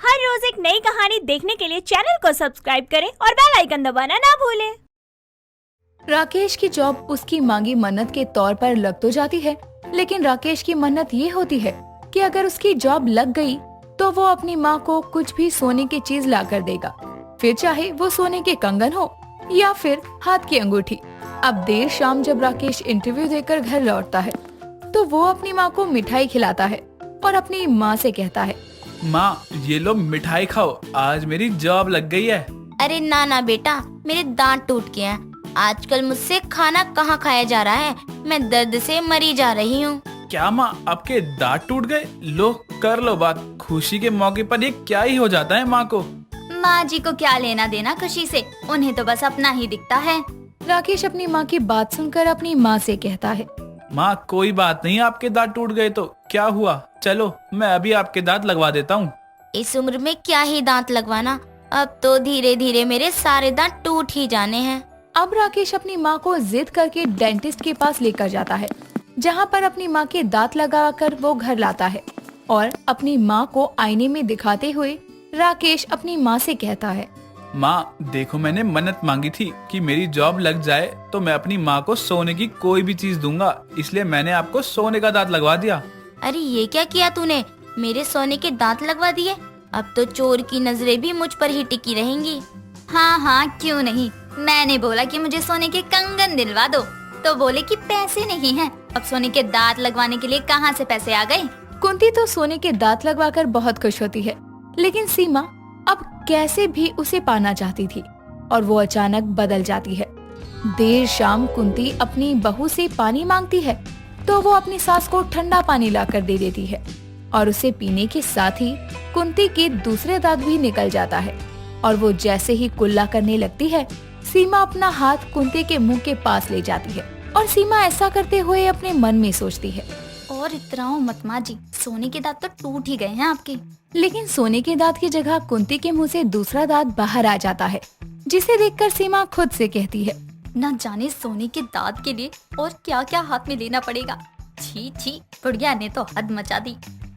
हर रोज एक नई कहानी देखने के लिए चैनल को सब्सक्राइब करें और बेल आइकन दबाना ना भूलें। राकेश की जॉब उसकी मांगी मन्नत के तौर पर लग तो जाती है, लेकिन राकेश की मन्नत ये होती है कि अगर उसकी जॉब लग गई तो वो अपनी माँ को कुछ भी सोने की चीज ला कर देगा, फिर चाहे वो सोने के कंगन हो या फिर हाथ की अंगूठी। अब देर शाम जब राकेश इंटरव्यू देकर घर लौटता है तो वो अपनी माँ को मिठाई खिलाता है और अपनी माँ से कहता है, माँ ये लो मिठाई खाओ, आज मेरी जॉब लग गई है। अरे ना ना बेटा, मेरे दांत टूट गए हैं। आजकल मुझसे खाना कहाँ खाया जा रहा है, मैं दर्द से मरी जा रही हूँ। क्या माँ आपके दांत टूट गए? लो कर लो बात, खुशी के मौके पर ये क्या ही हो जाता है माँ को। माँ जी को क्या लेना देना खुशी से, उन्हें तो बस अपना ही दिखता है। राकेश अपनी माँ की बात सुनकर अपनी माँ से कहता है, माँ कोई बात नहीं, आपके दांत टूट गए तो क्या हुआ, चलो मैं अभी आपके दांत लगवा देता हूँ। इस उम्र में क्या ही दांत लगवाना, अब तो धीरे धीरे मेरे सारे दांत टूट ही जाने हैं। अब राकेश अपनी माँ को जिद करके डेंटिस्ट के पास लेकर जाता है, जहाँ पर अपनी माँ के दांत लगाकर वो घर लाता है और अपनी माँ को आईने में दिखाते हुए राकेश अपनी माँ से कहता है, माँ देखो मैंने मन्नत मांगी थी कि मेरी जॉब लग जाए तो मैं अपनी माँ को सोने की कोई भी चीज दूंगा, इसलिए मैंने आपको सोने का दांत लगवा दिया। अरे ये क्या किया तूने, मेरे सोने के दांत लगवा दिए? अब तो चोर की नजरें भी मुझ पर ही टिकी रहेंगी। हाँ हाँ क्यों नहीं, मैंने बोला कि मुझे सोने के कंगन दिलवा दो तो बोले कि पैसे नहीं हैं। अब सोने के दांत लगवाने के लिए कहाँ से पैसे आ गए? कुंती तो सोने के दांत लगवाकर बहुत खुश होती है, लेकिन सीमा अब कैसे भी उसे पाना चाहती थी और वो अचानक बदल जाती है। देर शाम कुंती अपनी बहू से पानी मांगती है तो वो अपनी सास को ठंडा पानी लाकर दे देती है और उसे पीने के साथ ही कुंती के दूसरे दांत भी निकल जाता है और वो जैसे ही कुल्ला करने लगती है, सीमा अपना हाथ कुंती के मुंह के पास ले जाती है और सीमा ऐसा करते हुए अपने मन में सोचती है, और इतराओ मत माँ जी, सोने के दांत तो टूट ही गए हैं आपके। लेकिन सोने के दांत की जगह कुंती के मुंह से दूसरा दांत बाहर आ जाता है, जिसे देखकर सीमा खुद से कहती है, न जाने सोने के दांत के लिए और क्या क्या हाथ में लेना पड़ेगा। छी छी, बुढ़िया ने तो हद मचा दी।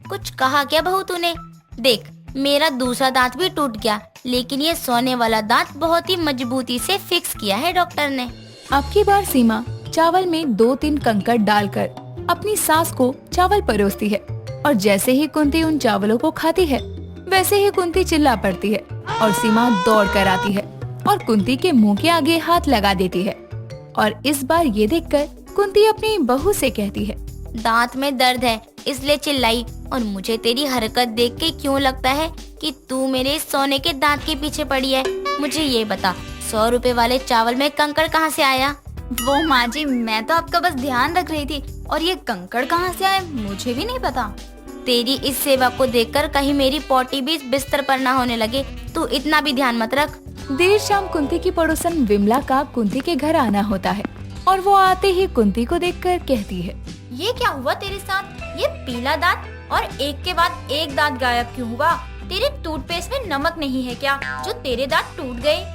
कुछ कहा क्या बहू तूने? देख मेरा दूसरा दांत भी टूट गया, लेकिन ये सोने वाला दांत बहुत ही मजबूती से फिक्स किया है डॉक्टर ने। अब की बार सीमा चावल में 2-3 कंकड़ डालकर अपनी सास को चावल परोसती है और जैसे ही कुंती उन चावलों को खाती है, वैसे ही कुंती चिल्ला पड़ती है और सीमा दौड़ कर आती है और कुंती के मुंह के आगे हाथ लगा देती है। और इस बार ये देखकर कुंती अपनी बहू से कहती है, दांत में दर्द है इसलिए चिल्लाई, और मुझे तेरी हरकत देख के क्यों लगता है कि तू मेरे सोने के दांत के पीछे पड़ी है। मुझे ये बता, 100 रुपए वाले चावल में कंकड़ कहाँ से आया? वो माँ जी, मैं तो आपका बस ध्यान रख रही थी, और ये कंकड़ कहाँ से आए मुझे भी नहीं पता। तेरी इस सेवा को देखकर कहीं मेरी पोटी भी बिस्तर पर ना होने लगे, तू इतना भी ध्यान मत रख। देर शाम कुंती की पड़ोसन विमला का कुंती के घर आना होता है और वो आते ही कुंती को देखकर कहती है, ये क्या हुआ तेरे साथ? ये पीला दांत और एक के बाद एक दांत गायब क्यों हुआ? तेरे टूथपेस्ट में नमक नहीं है क्या जो तेरे दांत टूट गए?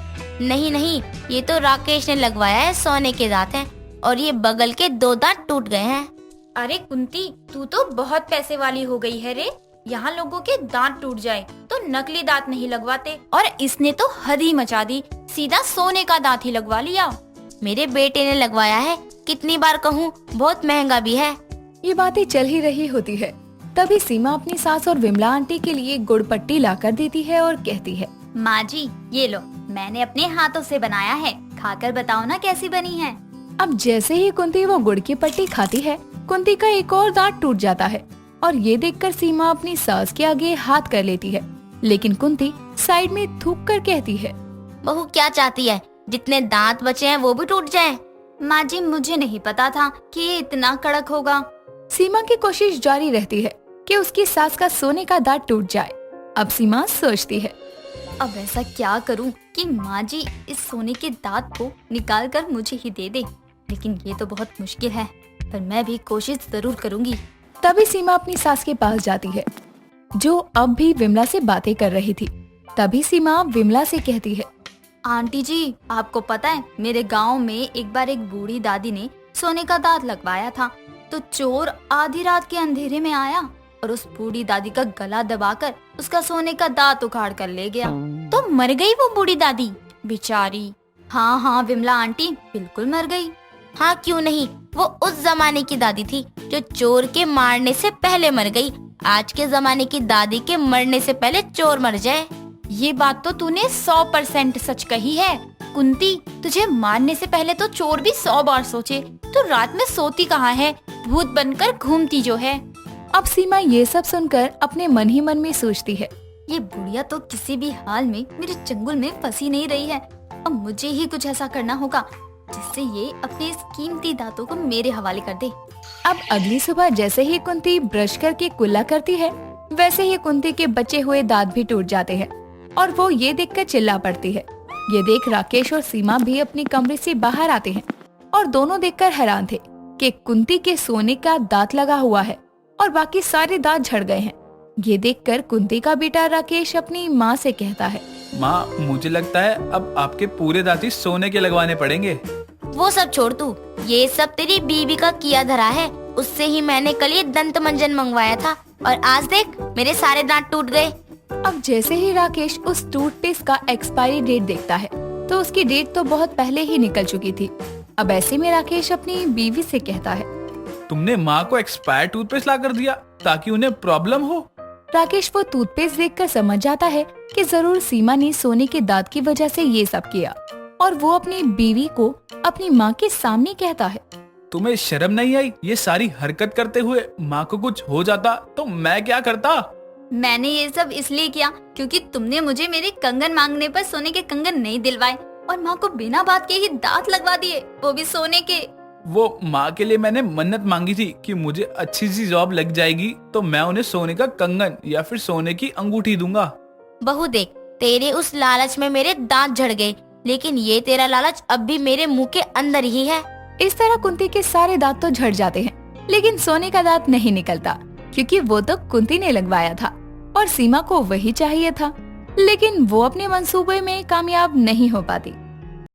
नहीं नहीं, ये तो राकेश ने लगवाया है, सोने के दांत हैं और ये बगल के 2 दांत टूट गए हैं। अरे कुंती, तू तो बहुत पैसे वाली हो गई है रे। यहाँ लोगों के दांत टूट जाए तो नकली दांत नहीं लगवाते, और इसने तो हद ही मचा दी, सीधा सोने का दांत ही लगवा लिया। मेरे बेटे ने लगवाया है, कितनी बार कहूँ, बहुत महंगा भी है। ये बातें चल ही रही होती है, तभी सीमा अपनी सास और विमला आंटी के लिए गुड़ पट्टी लाकर देती है और कहती है, माँ जी ये लो, मैंने अपने हाथों से बनाया है, खाकर बताओ ना कैसी बनी है। अब जैसे ही कुंती वो गुड़ की पट्टी खाती है, कुंती का एक और दांत टूट जाता है और ये देखकर सीमा अपनी सास के आगे हाथ कर लेती है, लेकिन कुंती साइड में थूक कर कहती है, बहू क्या चाहती है, जितने दांत बचे हैं वो भी टूट जाए? माँ जी मुझे नहीं पता था कि ये इतना कड़क होगा। सीमा की कोशिश जारी रहती है कि उसकी सास का सोने का दांत टूट जाए। अब सीमा सोचती है, अब ऐसा क्या करूं कि माँ जी इस सोने के दांत को निकाल कर मुझे ही दे दे, लेकिन ये तो बहुत मुश्किल है, पर मैं भी कोशिश जरूर करूंगी। तभी सीमा अपनी सास के पास जाती है, जो अब भी विमला से बातें कर रही थी। तभी सीमा विमला से कहती है, आंटी जी आपको पता है, मेरे गांव में एक बार एक बूढ़ी दादी ने सोने का दांत लगवाया था, तो चोर आधी रात के अंधेरे में आया और उस बूढ़ी दादी का गला दबाकर उसका सोने का दांत उखाड़ कर ले गया। तो मर गई वो बूढ़ी दादी बेचारी। हाँ हाँ विमला आंटी बिल्कुल मर गई। हाँ क्यों नहीं, वो उस जमाने की दादी थी जो चोर के मारने से पहले मर गई। आज के जमाने की दादी के मरने से पहले चोर मर जाए। ये बात तो तूने 100% सच कही है कुंती। तुझे मारने से पहले तो चोर भी 100 बार सोचे। तो रात में सोती कहाँ है, भूत बनकर घूमती जो है। अब सीमा ये सब सुनकर अपने मन ही मन में सोचती है, ये बुढ़िया तो किसी भी हाल में मेरे चंगुल में फंसी नहीं रही है। अब मुझे ही कुछ ऐसा करना होगा जिससे ये अपने इस कीमती दांतों को मेरे हवाले कर दे। अब अगली सुबह जैसे ही कुंती ब्रश करके कुल्ला करती है, वैसे ही कुंती के बचे हुए दांत भी टूट जाते हैं और वो ये देखकर चिल्ला पड़ती है। ये देख राकेश और सीमा भी अपनी कमरे से बाहर आते हैं और दोनों देखकर हैरान थे कि कुंती के सोने का दांत लगा हुआ है और बाकी सारे दांत झड़ गए हैं। ये देखकर कुंती का बेटा राकेश अपनी माँ से कहता है, माँ मुझे लगता है अब आपके पूरे दांत ही सोने के लगवाने पड़ेंगे। वो सब छोड़ तू, ये सब तेरी बीवी का किया धरा है। उससे ही मैंने कल ये दंत मंजन मंगवाया था और आज देख मेरे सारे दांत टूट गए। अब जैसे ही राकेश उस टूथपेस्ट का एक्सपायरी डेट देखता है तो उसकी डेट तो बहुत पहले ही निकल चुकी थी। अब ऐसे में राकेश अपनी बीवी से कहता है, तुमने माँ को एक्सपायर टूथपेस्ट ला कर दिया ताकि उन्हें प्रॉब्लम हो। राकेश वो टूथपेस्ट देखकर समझ जाता है कि जरूर सीमा ने सोने के दांत की वजह से ये सब किया और वो अपनी बीवी को अपनी माँ के सामने कहता है, तुम्हें शर्म नहीं आई? ये सारी हरकत करते हुए माँ को कुछ हो जाता तो मैं क्या करता? मैंने ये सब इसलिए किया क्योंकि तुमने मुझे मेरे कंगन मांगने पर सोने के कंगन नहीं दिलवाए और माँ को बिना बात के ही दांत लगवा दिए, वो भी सोने के। वो माँ के लिए मैंने मन्नत मांगी थी कि मुझे अच्छी सी जॉब लग जाएगी तो मैं उन्हें सोने का कंगन या फिर सोने की अंगूठी दूंगा। बहू देख, तेरे उस लालच में मेरे दांत झड़ गए, लेकिन ये तेरा लालच अब भी मेरे मुंह के अंदर ही है। इस तरह कुंती के सारे दांत तो झड़ जाते हैं लेकिन सोने का दांत नहीं निकलता क्योंकि वो तो कुंती ने लगवाया था और सीमा को वही चाहिए था, लेकिन वो अपने मंसूबे में कामयाब नहीं हो पाती।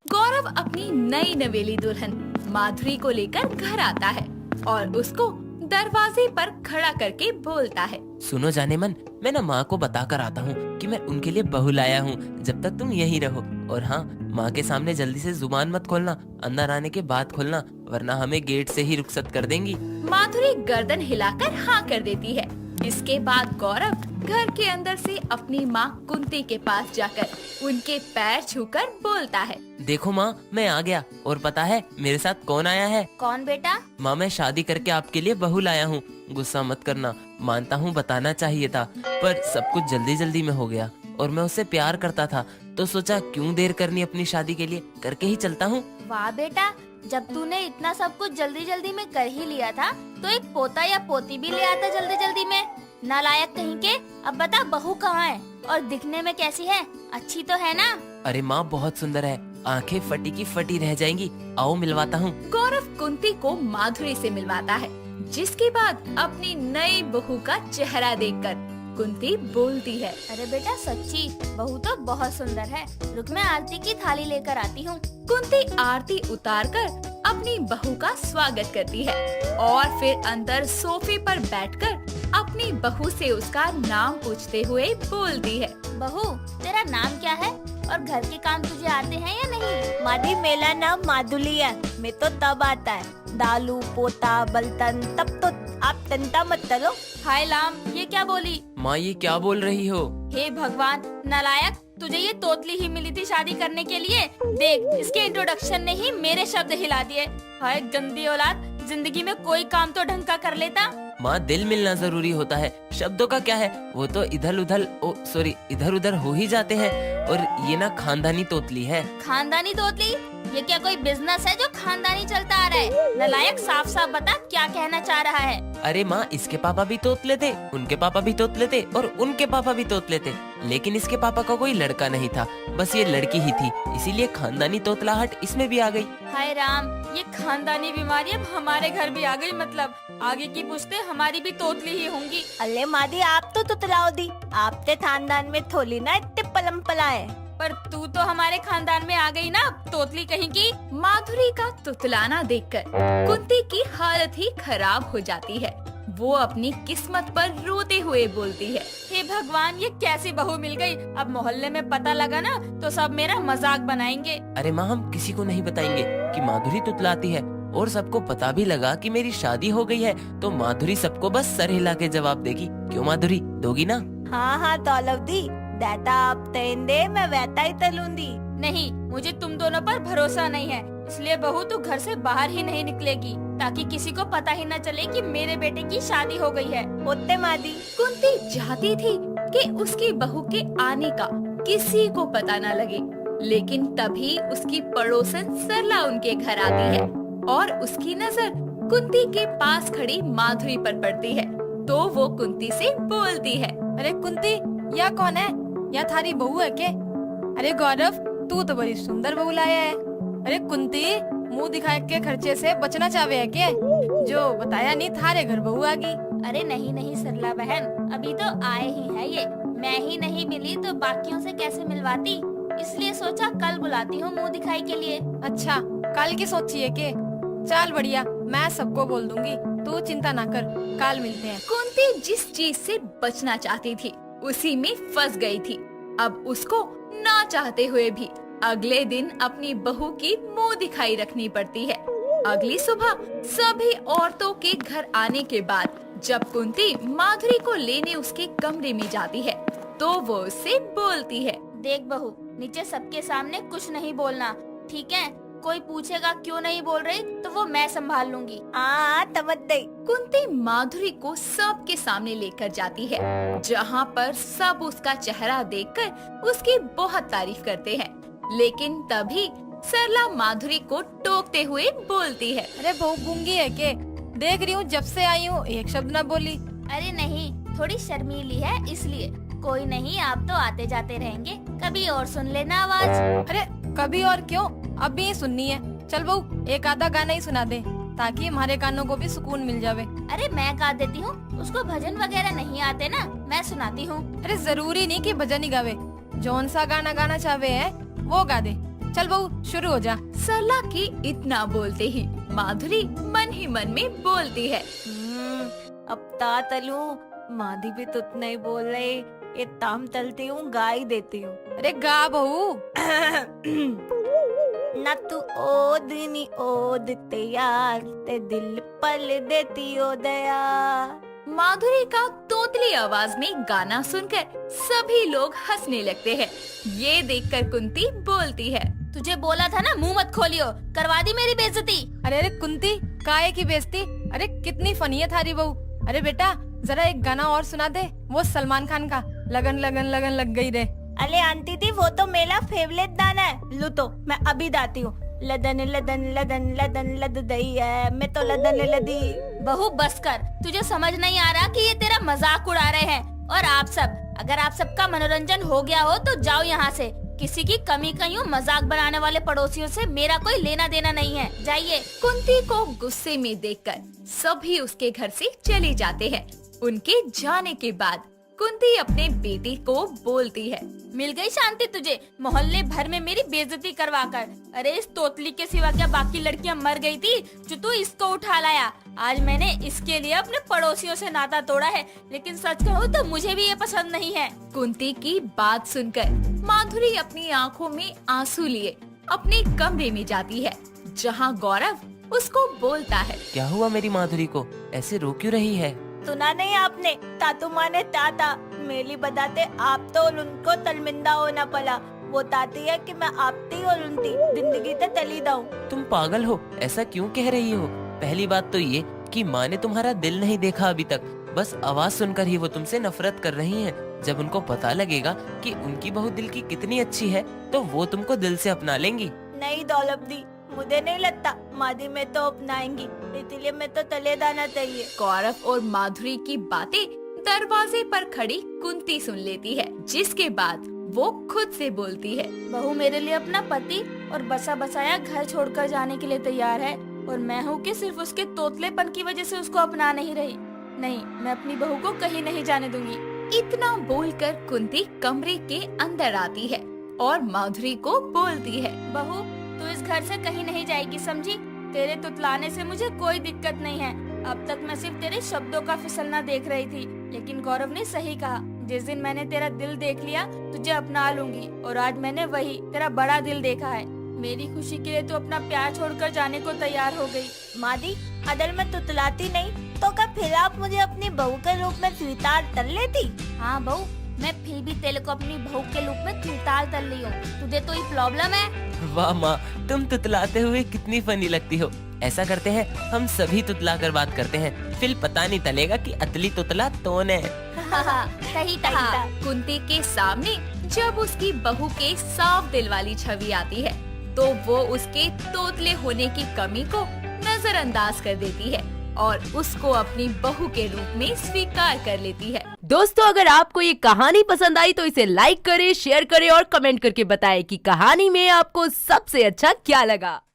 गौरव अपनी नई नवेली दुल्हन माधुरी को लेकर घर आता है और उसको दरवाजे पर खड़ा करके बोलता है, सुनो जाने मन, मैं ना माँ को बता कर आता हूँ कि मैं उनके लिए बहू लाया हूँ। जब तक तुम यहीं रहो, और हाँ माँ के सामने जल्दी से जुबान मत खोलना, अंदर आने के बाद खोलना वरना हमें गेट से ही रुखसत कर देंगी। माधुरी गर्दन हिलाकर हाँ कर देती है। इसके बाद गौरव घर के अंदर से अपनी माँ कुंती के पास जाकर उनके पैर छूकर बोलता है, देखो माँ मैं आ गया, और पता है मेरे साथ कौन आया है? कौन बेटा? माँ मैं शादी करके आपके लिए बहू लाया हूँ। गुस्सा मत करना, मानता हूँ बताना चाहिए था पर सब कुछ जल्दी जल्दी में हो गया और मैं उससे प्यार करता था तो सोचा क्यों देर करनी, अपनी शादी के लिए करके ही चलता हूँ। वाह बेटा, जब तूने इतना सब कुछ जल्दी जल्दी में कर ही लिया था तो एक पोता या पोती भी ले आता जल्दी जल्दी में। नालायक कहीं के। अब बता बहू कहाँ है और दिखने में कैसी है? अच्छी तो है ना? अरे माँ बहुत सुंदर है, आंखें फटी की फटी रह जाएंगी, आओ मिलवाता हूँ। गौरव कुंती को माधुरी से मिलवाता है, जिसके बाद अपनी नई बहू का चेहरा देखकर कुंती बोलती है, अरे बेटा सच्ची बहू तो बहुत सुंदर है, रुक मैं आरती की थाली लेकर आती हूँ। कुंती आरती उतारकर अपनी बहू का स्वागत करती है और फिर अंदर सोफे पर बैठकर अपनी बहू से उसका नाम पूछते हुए बोलती है, बहू तेरा नाम क्या है और घर के काम तुझे आते हैं या नहीं? मादी मेरा नाम माधुली है, मैं तो तब आता है दालू पोता बलतन, तब तो आप तंता मत तलो। हाय लाम, ये क्या बोली? माँ ये क्या बोल रही हो? हे भगवान नालायक, तुझे ये तोतली ही मिली थी शादी करने के लिए। देख इसके इंट्रोडक्शन ने ही मेरे शब्द हिला दिए। हाय गंदी औलाद, जिंदगी में कोई काम तो ढंग का कर लेता। माँ दिल मिलना जरूरी होता है, शब्दों का क्या है, वो तो इधर उधर हो ही जाते हैं। और ये ना खानदानी तोतली है। खानदानी तोतली? ये क्या कोई बिजनेस है जो खानदानी चलता आ रहा है? नालायक साफ साफ बता क्या कहना चाह रहा है? अरे माँ इसके पापा भी तोतले थे, उनके पापा भी तोतले थे और उनके पापा भी तोतले थे, लेकिन इसके पापा का कोई लड़का नहीं था, बस ये लड़की ही थी, इसीलिए खानदानी तोतलाहट इसमें भी आ गई। हाय राम, ये खानदानी बीमारी अब हमारे घर भी आ गई। मतलब आगे की पुश्ते हमारी भी तोतली ही होंगी। अल्ले मादी आप तो तुतलाओ दी, आपते खानदान में थोली ना इतने पलम पलाए। पर तू तो हमारे खानदान में आ गई ना तोतली कहीं की। माधुरी का तुतलाना देखकर कुंती की हालत ही खराब हो जाती है। वो अपनी किस्मत पर रोते हुए बोलती है। हे भगवान, ये कैसी बहू मिल गई। अब मोहल्ले में पता लगा ना तो सब मेरा मजाक बनाएंगे। अरे माँ, हम किसी को नहीं बताएंगे कि माधुरी तुतलाती है, और सबको पता भी लगा कि मेरी शादी हो गई है तो माधुरी सबको बस सर हिला के जवाब देगी। क्यों माधुरी, दोगी ना? हाँ हाँ दौलत दी, देता आप तेन दे, मैं वैता ही तलूंगी। नहीं, मुझे तुम दोनों पर भरोसा नहीं है, इसलिए बहू तू घर से बाहर ही नहीं निकलेगी, ताकि किसी को पता ही न चले कि मेरे बेटे की शादी हो गई है। होते मादी। कुंती चाहती थी कि उसकी बहू के आने का किसी को पता न लगे, लेकिन तभी उसकी पड़ोसन सरला उनके घर आती है और उसकी नजर कुंती के पास खड़ी माधुरी पर पड़ती है। तो वो कुंती से बोलती है। अरे कुंती, यह कौन है? यह थारी बहू है के? अरे गौरव, तू तो बड़ी सुंदर बहू लाया है। अरे कुंती, मुंह दिखाए के खर्चे से बचना चाहे है के? जो बताया नहीं थारे घर बहू आ गई। अरे नहीं नहीं सरला बहन, अभी तो आए ही है ये। मैं ही नहीं मिली तो बाकियों से कैसे मिलवाती, इसलिए सोचा कल बुलाती हूँ मुंह दिखाई के लिए। अच्छा, कल की सोची है के? चल बढ़िया, मैं सबको बोल दूंगी, तू चिंता ना कर, कल मिलते हैं। कुंती जिस चीज से बचना चाहती थी उसी में फंस गई थी। अब उसको ना चाहते हुए भी अगले दिन अपनी बहू की मुंह दिखाई रखनी पड़ती है। अगली सुबह सभी औरतों के घर आने के बाद जब कुंती माधुरी को लेने उसके कमरे में जाती है तो वो उससे बोलती है। देख बहू, नीचे सबके सामने कुछ नहीं बोलना, ठीक है? कोई पूछेगा क्यों नहीं बोल रही तो वो मैं संभाल लूंगी। तवद्दई। कुंती माधुरी को सबके सामने लेकर जाती है, जहाँ पर सब उसका चेहरा देखकर उसकी बहुत तारीफ करते हैं। लेकिन तभी सरला माधुरी को टोकते हुए बोलती है। अरे बहू गूंगी है के? देख रही हूँ जब से आई हूँ एक शब्द न बोली। अरे नहीं, थोड़ी शर्मीली है इसलिए। कोई नहीं, आप तो आते जाते रहेंगे, कभी और सुन लेना आवाज। अरे कभी और क्यों, अब भी सुननी है। चल बहू, एक आधा गाना ही सुना दे ताकि हमारे कानों को भी सुकून मिल जावे। अरे मैं गा देती हूँ, उसको भजन वगैरह नहीं आते ना, मैं सुनाती हूँ। अरे जरूरी नहीं कि भजन ही गावे, जौन सा गाना गाना चाहे है वो गा दे। चल बहू, शुरू हो जा। सरला की इतना बोलते ही माधुरी मन ही मन में बोलती है। अब ता तलू, माधी भी तो उतना ही बोल रहे, ये ताम तलती हूँ, गा ही देती हूँ। अरे गा बहू। ना तू ओद नी ओद ते यार, ते दिल पल देती ओ दया। माधुरी का तोतली आवाज में गाना सुनकर सभी लोग हंसने लगते हैं। ये देखकर कुंती बोलती है। तुझे बोला था ना मुंह मत खोलियो, करवा दी मेरी बेइज्जती। अरे अरे कुंती, काहे की बेइज्जती? अरे कितनी फनी है थारी बहू। अरे बेटा, जरा एक गाना और सुना दे, वो सलमान खान का, लगन लगन लगन लग गई रे। अरे आंटी थी, वो तो मेरा फेवरेट गाना है। लो तो मैं अभी गाती हूँ। लदन लदन लदन लदन लद दई है, मैं तो लदन लदी। बहू बस कर, तुझे समझ नहीं आ रहा कि ये तेरा मजाक उड़ा रहे हैं। और आप सब, अगर आप सबका मनोरंजन हो गया हो तो जाओ यहाँ से। किसी की कमी कहीं मजाक बनाने वाले पड़ोसियों से मेरा कोई लेना देना नहीं है, जाइए। कुंती को गुस्से में देखकर सभी उसके घर से चले जाते हैं। उनके जाने के बाद कुंती अपने बेटे को बोलती है। मिल गई शांति तुझे, मोहल्ले भर में मेरी बेइज्जती करवा कर। अरे इस तोतली के सिवा क्या बाकी लड़कियां मर गई थी जो तू इसको उठा लाया? आज मैंने इसके लिए अपने पड़ोसियों से नाता तोड़ा है, लेकिन सच कहूँ तो मुझे भी ये पसंद नहीं है। कुंती की बात सुनकर माधुरी अपनी आंखों में आंसू लिए अपने कमरे में जाती है, जहाँ गौरव उसको बोलता है। क्या हुआ मेरी माधुरी को, ऐसे रो क्यों रही है? सुना नहीं आपने, तातू माने ताता मेली बताते आप तो उनको तलमिंदा होना पड़ा। वो ताती है कि मैं आपती और उनती जिंदगी ते तली दाऊं। तुम पागल हो, ऐसा क्यों कह रही हो? पहली बात तो ये कि माँ ने तुम्हारा दिल नहीं देखा अभी तक, बस आवाज सुनकर ही वो तुमसे नफरत कर रही हैं। जब उनको पता लगेगा कि उनकी बहू दिल की कितनी अच्छी है तो वो तुमको दिल से अपना लेंगी। नहीं दौलत दी, मुझे नहीं लगता मादी में तो अपनाएंगी, इसलिए मैं तो तले दाना चाहिए। गौरव और माधुरी की बातें दरवाजे पर खड़ी कुंती सुन लेती है, जिसके बाद वो खुद से बोलती है। बहू मेरे लिए अपना पति और बसा बसाया घर छोड़कर जाने के लिए तैयार है, और मैं हूँ कि सिर्फ उसके तोतलेपन की वजह से उसको अपना नहीं रही। नहीं, मैं अपनी बहू को कहीं नहीं जाने दूंगी। इतना बोलकर कुंती कमरे के अंदर आती है और माधुरी को बोलती है। बहू तू इस घर से कहीं नहीं जाएगी, समझी? तेरे तुतलाने से मुझे कोई दिक्कत नहीं है। अब तक मैं सिर्फ तेरे शब्दों का फिसलना देख रही थी, लेकिन गौरव ने सही कहा। जिस दिन मैंने तेरा दिल देख लिया तुझे अपना लूंगी, और आज मैंने वही तेरा बड़ा दिल देखा है। मेरी खुशी के लिए तू अपना प्यार छोड़कर जाने को तैयार हो गई। मादी, अगर मैं तुतलाती नहीं तो क्या फिर आप मुझे अपनी बहू के रूप में स्वीकार कर लेती? हाँ बहू, मैं फिर भी तेरे को अपनी बहू के रूप में स्वीकार कर ली हूँ। तुझे तो ये प्रॉब्लम है। वाह माँ, तुम तुतलाते हुए कितनी फनी लगती हो। ऐसा करते हैं, हम सभी तुतला कर बात करते हैं, फिर पता नहीं चलेगा कि असली तुतला कौन है। सही कहा। कुंती के सामने जब उसकी बहू के साफ दिल वाली छवि आती है तो वो उसके तोतले होने की कमी को नजरअंदाज कर देती है और उसको अपनी बहू के रूप में स्वीकार कर लेती है। दोस्तों, अगर आपको ये कहानी पसंद आई तो इसे लाइक करें, शेयर करें और कमेंट करके बताएं कि कहानी में आपको सबसे अच्छा क्या लगा।